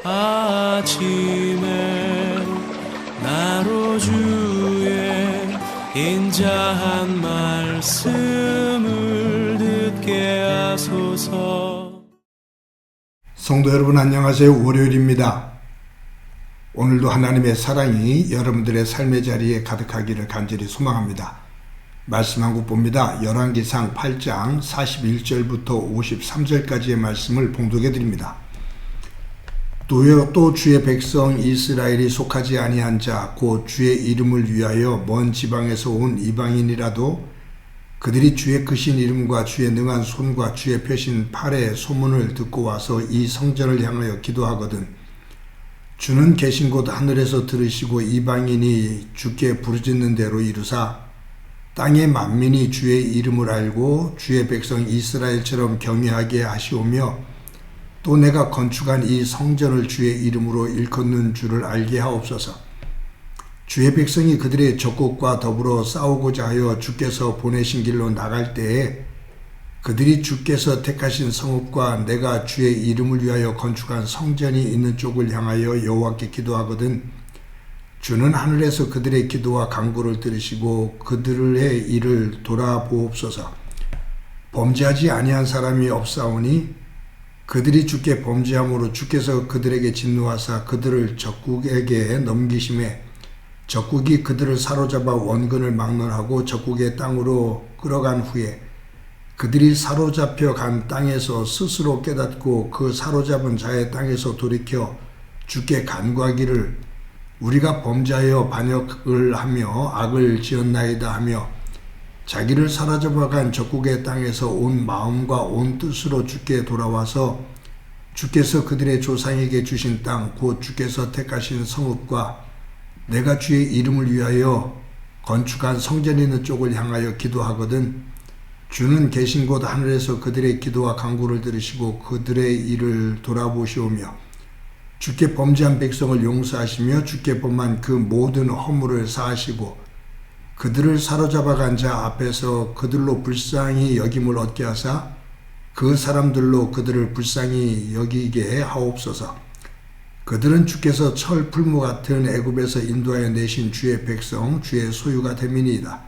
아침에 나로 주의 인자한 말씀을 듣게 하소서. 성도 여러분 안녕하세요. 월요일입니다. 오늘도 하나님의 사랑이 여러분들의 삶의 자리에 가득하기를 간절히 소망합니다. 말씀 한 국 봅니다. 열왕기상 8장 41절부터 53절까지의 말씀을 봉독해 드립니다. 또 주의 백성 이스라엘이 속하지 아니한 자 곧 주의 이름을 위하여 먼 지방에서 온 이방인이라도 그들이 주의 크신 이름과 주의 능한 손과 주의 펴신 팔의 소문을 듣고 와서 이 성전을 향하여 기도하거든 주는 계신 곳 하늘에서 들으시고 이방인이 주께 부르짖는 대로 이루사 땅의 만민이 주의 이름을 알고 주의 백성 이스라엘처럼 경외하게 하시오며 또 내가 건축한 이 성전을 주의 이름으로 일컫는 줄을 알게 하옵소서. 주의 백성이 그들의 적국과 더불어 싸우고자 하여 주께서 보내신 길로 나갈 때에 그들이 주께서 택하신 성읍과 내가 주의 이름을 위하여 건축한 성전이 있는 쪽을 향하여 여호와께 기도하거든 주는 하늘에서 그들의 기도와 간구를 들으시고 그들의 일을 돌아보옵소서. 범죄하지 아니한 사람이 없사오니 그들이 주께 범죄함으로 주께서 그들에게 진노하사 그들을 적국에게 넘기심에 적국이 그들을 사로잡아 원근을 막론하고 적국의 땅으로 끌어간 후에 그들이 사로잡혀 간 땅에서 스스로 깨닫고 그 사로잡은 자의 땅에서 돌이켜 주께 간구하기를 우리가 범죄하여 반역을 하며 악을 지었나이다 하며 자기를 사로잡아간 적국의 땅에서 온 마음과 온 뜻으로 주께 돌아와서 주께서 그들의 조상에게 주신 땅 곧 주께서 택하신 성읍과 내가 주의 이름을 위하여 건축한 성전이 있는 쪽을 향하여 기도하거든 주는 계신 곳 하늘에서 그들의 기도와 간구를 들으시고 그들의 일을 돌아보시오며 주께 범죄한 백성을 용서하시며 주께 범한 그 모든 허물을 사하시고 그들을 사로잡아간 자 앞에서 그들로 불쌍히 여김을 얻게 하사 그 사람들로 그들을 불쌍히 여기게 하옵소서. 그들은 주께서 철 풀무 같은 애굽에서 인도하여 내신 주의 백성 주의 소유가 됨이니이다.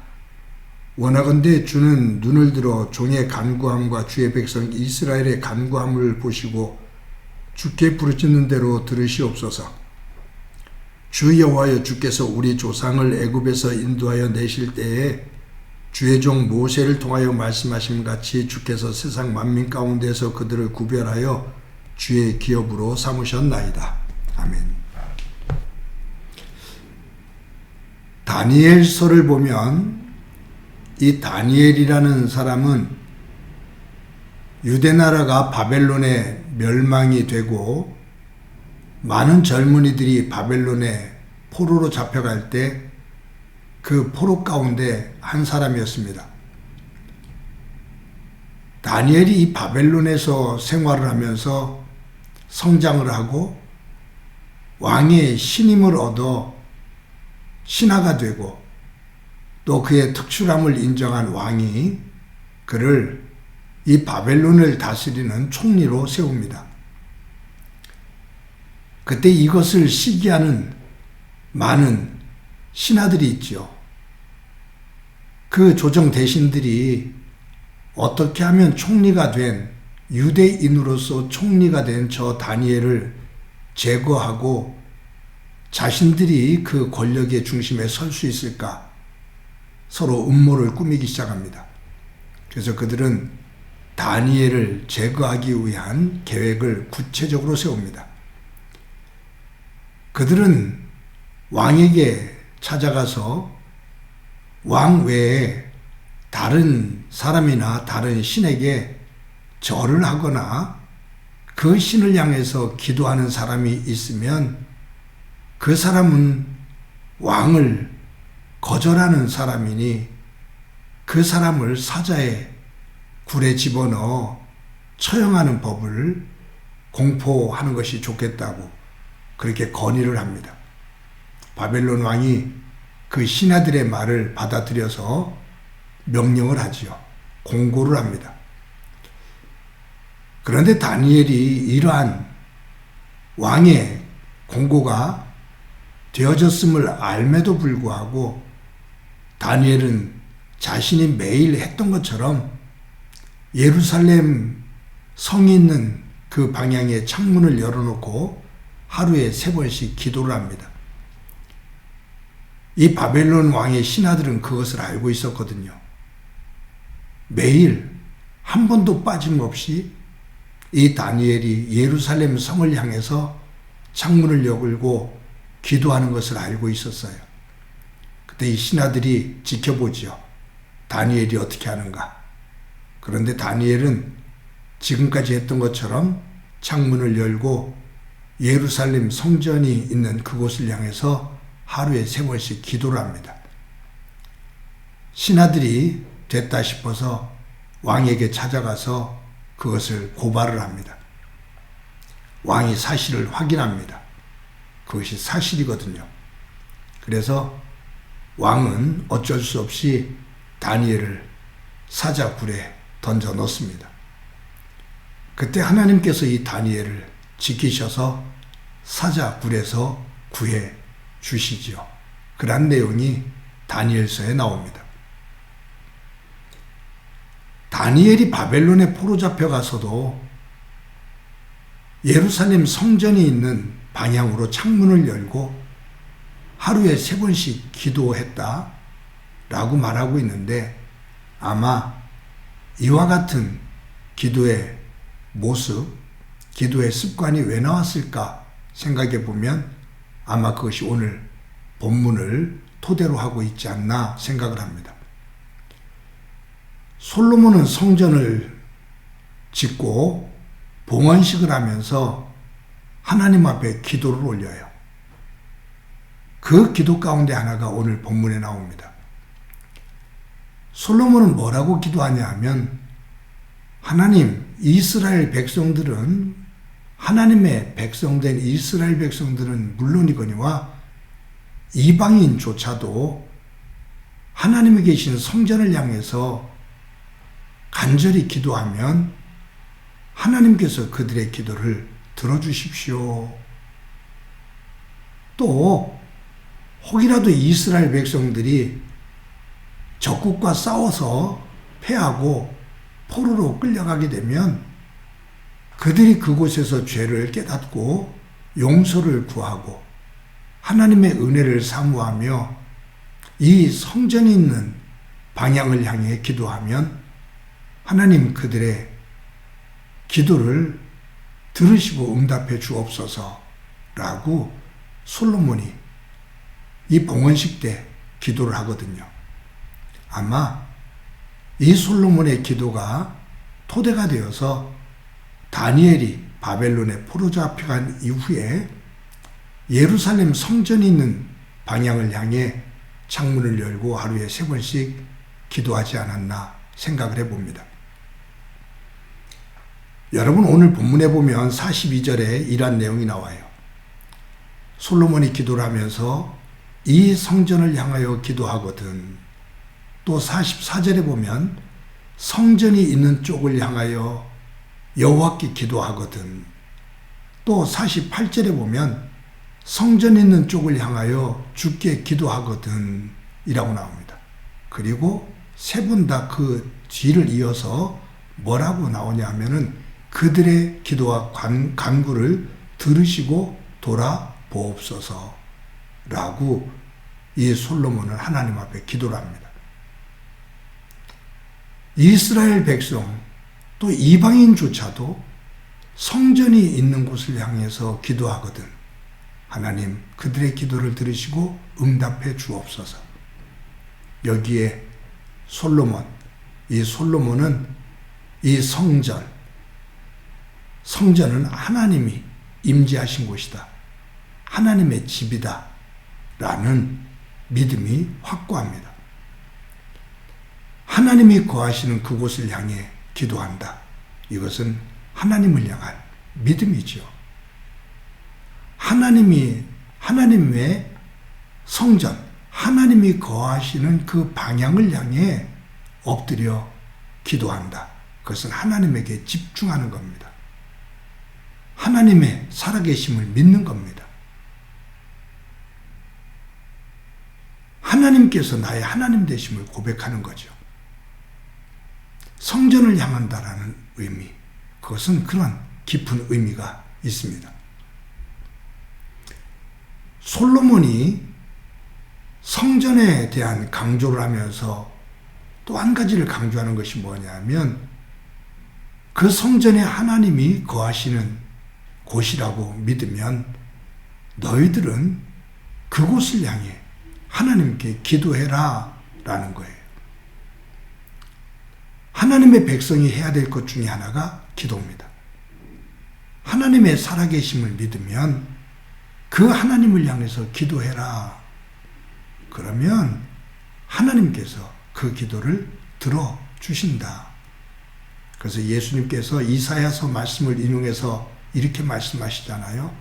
원하건대 주는 눈을 들어 종의 간구함과 주의 백성 이스라엘의 간구함을 보시고 주께 부르짖는 대로 들으시옵소서. 주 여호와여 주께서 우리 조상을 애굽에서 인도하여 내실 때에 주의 종 모세를 통하여 말씀하심 같이 주께서 세상 만민 가운데서 그들을 구별하여 주의 기업으로 삼으셨나이다. 아멘. 다니엘서를 보면 이 다니엘이라는 사람은 유대나라가 바벨론에 멸망이 되고 많은 젊은이들이 바벨론에 포로로 잡혀갈 때 그 포로 가운데 한 사람이었습니다. 다니엘이 이 바벨론에서 생활을 하면서 성장을 하고 왕의 신임을 얻어 신하가 되고 또 그의 특출함을 인정한 왕이 그를 이 바벨론을 다스리는 총리로 세웁니다. 그때 이것을 시기하는 많은 신하들이 있죠. 그 조정 대신들이 어떻게 하면 총리가 된 유대인으로서 총리가 된 저 다니엘을 제거하고 자신들이 그 권력의 중심에 설 수 있을까 서로 음모를 꾸미기 시작합니다. 그래서 그들은 다니엘을 제거하기 위한 계획을 구체적으로 세웁니다. 그들은 왕에게 찾아가서 왕 외에 다른 사람이나 다른 신에게 절을 하거나 그 신을 향해서 기도하는 사람이 있으면 그 사람은 왕을 거절하는 사람이니 그 사람을 사자의 굴에 집어넣어 처형하는 법을 공포하는 것이 좋겠다고 그렇게 건의를 합니다. 바벨론 왕이 그 신하들의 말을 받아들여서 명령을 하지요. 공고를 합니다. 그런데 다니엘이 이러한 왕의 공고가 되어졌음을 알매도 불구하고 다니엘은 자신이 매일 했던 것처럼 예루살렘 성이 있는 그 방향에 창문을 열어놓고 하루에 3번씩 기도를 합니다. 이 바벨론 왕의 신하들은 그것을 알고 있었거든요. 매일 한 번도 빠짐없이 이 다니엘이 예루살렘 성을 향해서 창문을 열고 기도하는 것을 알고 있었어요. 그때 이 신하들이 지켜보지요. 다니엘이 어떻게 하는가. 그런데 다니엘은 지금까지 했던 것처럼 창문을 열고 예루살렘 성전이 있는 그곳을 향해서 하루에 3번씩 기도를 합니다. 신하들이 됐다 싶어서 왕에게 찾아가서 그것을 고발을 합니다. 왕이 사실을 확인합니다. 그것이 사실이거든요. 그래서 왕은 어쩔 수 없이 다니엘을 사자굴에 던져 넣습니다. 그때 하나님께서 이 다니엘을 지키셔서 사자굴에서 구해 주시지요. 그런 내용이 다니엘서에 나옵니다. 다니엘이 바벨론에 포로 잡혀가서도 예루살렘 성전이 있는 방향으로 창문을 열고 하루에 3번씩 기도했다 라고 말하고 있는데, 아마 이와 같은 기도의 모습, 기도의 습관이 왜 나왔을까 생각해 보면 아마 그것이 오늘 본문을 토대로 하고 있지 않나 생각을 합니다. 솔로몬은 성전을 짓고 봉헌식을 하면서 하나님 앞에 기도를 올려요. 그 기도 가운데 하나가 오늘 본문에 나옵니다. 솔로몬은 뭐라고 기도하냐 하면, 하나님, 이스라엘 백성들은, 하나님의 백성된 이스라엘 백성들은 물론이거니와 이방인조차도 하나님이 계신 성전을 향해서 간절히 기도하면 하나님께서 그들의 기도를 들어주십시오. 또 혹이라도 이스라엘 백성들이 적국과 싸워서 패하고 포로로 끌려가게 되면 그들이 그곳에서 죄를 깨닫고 용서를 구하고 하나님의 은혜를 사모하며 이 성전이 있는 방향을 향해 기도하면 하나님 그들의 기도를 들으시고 응답해 주옵소서라고 솔로몬이 이 봉헌식 때 기도를 하거든요. 아마 이 솔로몬의 기도가 토대가 되어서 다니엘이 바벨론에 포로 잡혀간 이후에 예루살렘 성전이 있는 방향을 향해 창문을 열고 하루에 3번씩 기도하지 않았나 생각을 해봅니다. 여러분, 오늘 본문에 보면 42절에 이런 내용이 나와요. 솔로몬이 기도를 하면서 이 성전을 향하여 기도하거든. 또 44절에 보면 성전이 있는 쪽을 향하여 여호와께 기도하거든. 또 48절에 보면 성전 있는 쪽을 향하여 주께 기도하거든 이라고 나옵니다. 그리고 3분 다 그 뒤를 이어서 뭐라고 나오냐 하면은 그들의 기도와 간구를 들으시고 돌아보옵소서 라고 이 솔로몬은 하나님 앞에 기도를 합니다. 이스라엘 백성 또 이방인조차도 성전이 있는 곳을 향해서 기도하거든. 하나님 그들의 기도를 들으시고 응답해 주옵소서. 여기에 이 솔로몬은 이 성전은 하나님이 임재하신 곳이다. 하나님의 집이다. 라는 믿음이 확고합니다. 하나님이 거하시는 그곳을 향해 기도한다. 이것은 하나님을 향한 믿음이죠. 하나님의 성전, 하나님이 거하시는 그 방향을 향해 엎드려 기도한다. 그것은 하나님에게 집중하는 겁니다. 하나님의 살아계심을 믿는 겁니다. 하나님께서 나의 하나님 되심을 고백하는 거죠. 성전을 향한다라는 의미, 그것은 그런 깊은 의미가 있습니다. 솔로몬이 성전에 대한 강조를 하면서 또 한 가지를 강조하는 것이 뭐냐면 그 성전에 하나님이 거하시는 곳이라고 믿으면 너희들은 그곳을 향해 하나님께 기도해라 라는 거예요. 하나님의 백성이 해야 될 것 중에 하나가 기도입니다. 하나님의 살아계심을 믿으면 그 하나님을 향해서 기도해라. 그러면 하나님께서 그 기도를 들어주신다. 그래서 예수님께서 이사야서 말씀을 인용해서 이렇게 말씀하시잖아요.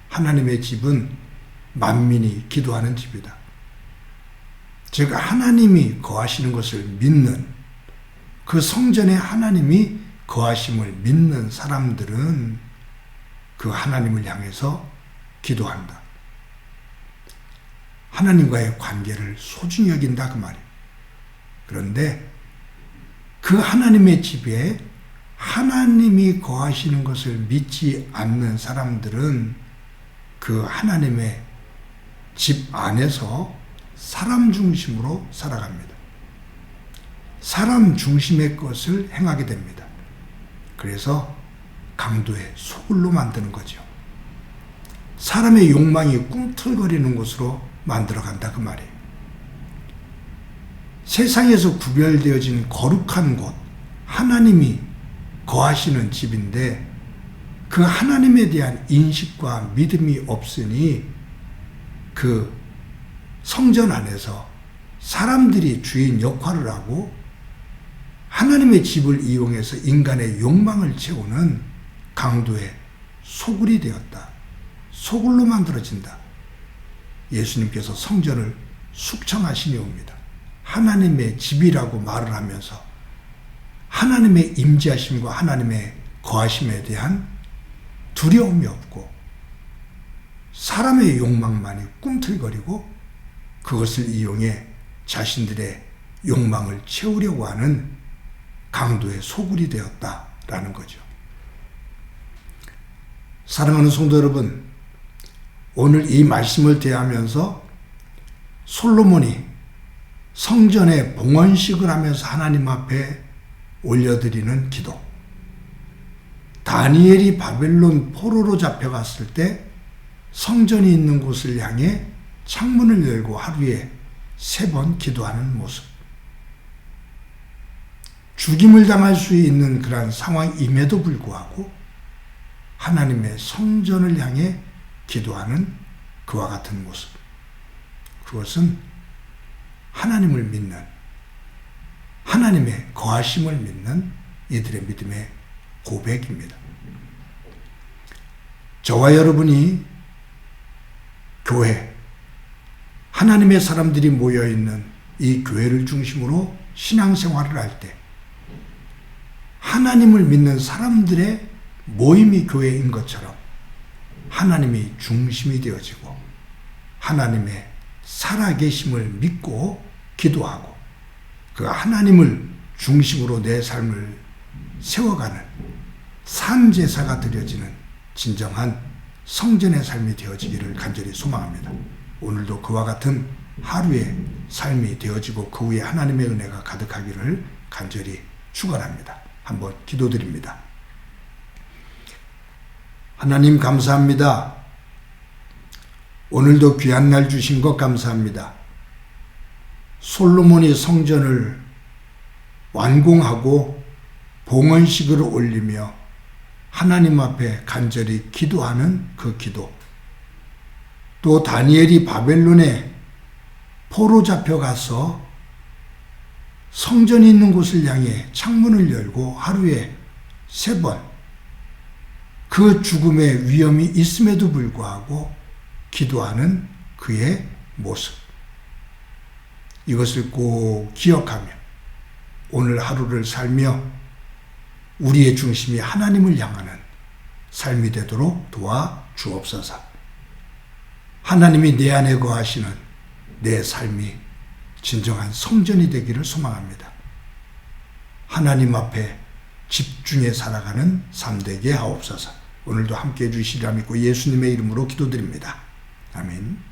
하나님의 집은 만민이 기도하는 집이다. 즉 하나님이 거하시는 것을 믿는, 그 성전에 하나님이 거하심을 믿는 사람들은 그 하나님을 향해서 기도한다. 하나님과의 관계를 소중히 여긴다 그 말이에요. 그런데 그 하나님의 집에 하나님이 거하시는 것을 믿지 않는 사람들은 그 하나님의 집 안에서 사람 중심으로 살아갑니다. 사람 중심의 것을 행하게 됩니다. 그래서 강도의 소굴로 만드는 거죠. 사람의 욕망이 꿈틀거리는 곳으로 만들어간다 그 말이에요. 세상에서 구별되어진 거룩한 곳, 하나님이 거하시는 집인데 그 하나님에 대한 인식과 믿음이 없으니 그 성전 안에서 사람들이 주인 역할을 하고 하나님의 집을 이용해서 인간의 욕망을 채우는 강도의 소굴이 되었다. 소굴로 만들어진다. 예수님께서 성전을 숙청하시니 옵니다. 하나님의 집이라고 말을 하면서 하나님의 임재하심과 하나님의 거하심에 대한 두려움이 없고 사람의 욕망만이 꿈틀거리고 그것을 이용해 자신들의 욕망을 채우려고 하는 강도의 소굴이 되었다라는 거죠. 사랑하는 성도 여러분, 오늘 이 말씀을 대하면서 솔로몬이 성전에 봉헌식을 하면서 하나님 앞에 올려드리는 기도, 다니엘이 바벨론 포로로 잡혀갔을 때 성전이 있는 곳을 향해 창문을 열고 하루에 3번 기도하는 모습, 죽임을 당할 수 있는 그러한 상황임에도 불구하고 하나님의 성전을 향해 기도하는 그와 같은 모습, 그것은 하나님을 믿는, 하나님의 거하심을 믿는 이들의 믿음의 고백입니다. 저와 여러분이 교회, 하나님의 사람들이 모여있는 이 교회를 중심으로 신앙생활을 할 때 하나님을 믿는 사람들의 모임이 교회인 것처럼 하나님이 중심이 되어지고 하나님의 살아계심을 믿고 기도하고 그 하나님을 중심으로 내 삶을 세워가는 산제사가 드려지는 진정한 성전의 삶이 되어지기를 간절히 소망합니다. 오늘도 그와 같은 하루의 삶이 되어지고 그 후에 하나님의 은혜가 가득하기를 간절히 축원합니다. 한번 기도드립니다. 하나님 감사합니다. 오늘도 귀한 날 주신 것 감사합니다. 솔로몬이 성전을 완공하고 봉헌식을 올리며 하나님 앞에 간절히 기도하는 그 기도, 또 다니엘이 바벨론에 포로 잡혀가서 성전이 있는 곳을 향해 창문을 열고 하루에 3번 그 죽음의 위험이 있음에도 불구하고 기도하는 그의 모습, 이것을 꼭 기억하며 오늘 하루를 살며 우리의 중심이 하나님을 향하는 삶이 되도록 도와 주옵소서. 하나님이 내 안에 거하시는 내 삶이 진정한 성전이 되기를 소망합니다. 하나님 앞에 집중해 살아가는 삶 되게 하옵소서. 오늘도 함께해 주시리라 믿고 예수님의 이름으로 기도드립니다. 아멘.